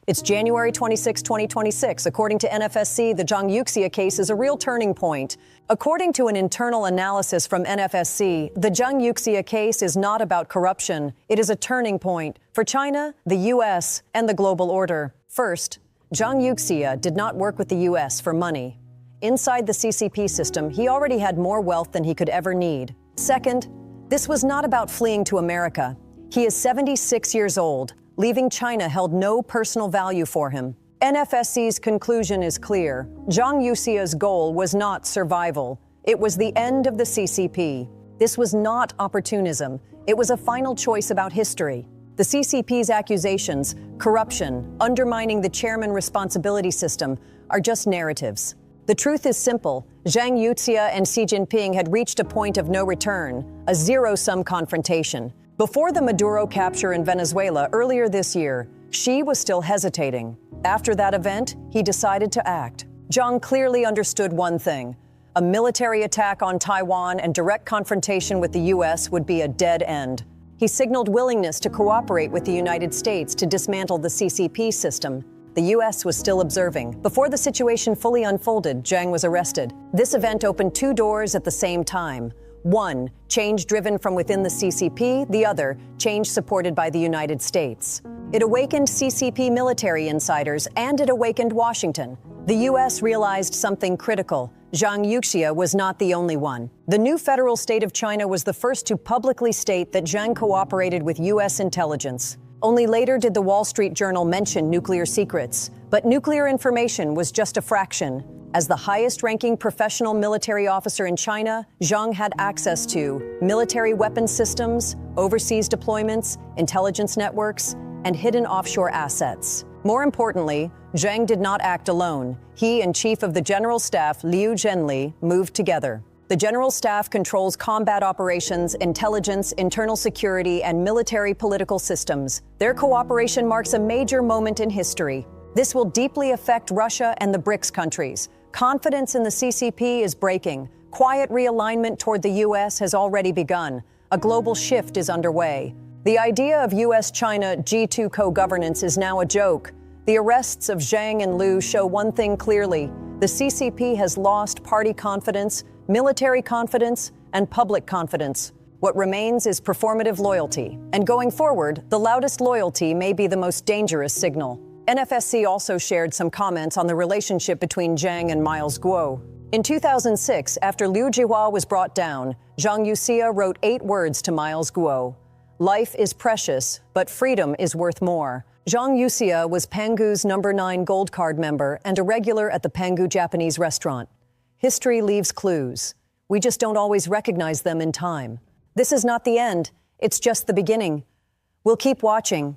It's January 26, 2026. According to NFSC, the Zhang Yuxia case is a real turning point. According to an internal analysis from NFSC, the Zhang Yuxia case is not about corruption. It is a turning point for China, the U.S., and the global order. First, Zhang Yuxia did not work with the U.S. for money. Inside the CCP system, he already had more wealth than he could ever need. Second, this was not about fleeing to America. He is 76 years old. Leaving China held no personal value for him. NFSC's conclusion is clear. Zhang Yuxia's goal was not survival. It was the end of the CCP. This was not opportunism. It was a final choice about history. The CCP's accusations, corruption, undermining the chairman responsibility system, are just narratives. The truth is simple. Zhang Yuxia and Xi Jinping had reached a point of no return, a zero-sum confrontation. Before the Maduro capture in Venezuela earlier this year, Xi was still hesitating. After that event, he decided to act. Zhang clearly understood one thing. A military attack on Taiwan and direct confrontation with the U.S. would be a dead end. He signaled willingness to cooperate with the United States to dismantle the CCP system. The U.S. was still observing. Before the situation fully unfolded, Zhang was arrested. This event opened two doors at the same time. One, change driven from within the CCP, the other, change supported by the United States. It awakened CCP military insiders, and it awakened Washington. The U.S. realized something critical. Zhang Yuxia was not the only one. The new federal state of China was the first to publicly state that Zhang cooperated with U.S. intelligence. Only later did the Wall Street Journal mention nuclear secrets. But nuclear information was just a fraction. As the highest-ranking professional military officer in China, Zhang had access to military weapons systems, overseas deployments, intelligence networks, and hidden offshore assets. More importantly, Zhang did not act alone. He and Chief of the General Staff Liu Zhenli moved together. The General Staff controls combat operations, intelligence, internal security, and military political systems. Their cooperation marks a major moment in history. This will deeply affect Russia and the BRICS countries. Confidence in the CCP is breaking. Quiet realignment toward the U.S. has already begun. A global shift is underway. The idea of U.S.-China G2 co-governance is now a joke. The arrests of Zhang and Liu show one thing clearly. The CCP has lost party confidence, military confidence, and public confidence. What remains is performative loyalty. And going forward, the loudest loyalty may be the most dangerous signal. NFSC also shared some comments on the relationship between Zhang and Miles Guo. In 2006, after Liu Jihua was brought down, Zhang Yuxia wrote 8 words to Miles Guo. "Life is precious, but freedom is worth more." Zhang Yuxia was Pangu's No. 9 Gold Card member and a regular at the Pangu Japanese restaurant. History leaves clues. We just don't always recognize them in time. This is not the end. It's just the beginning. We'll keep watching.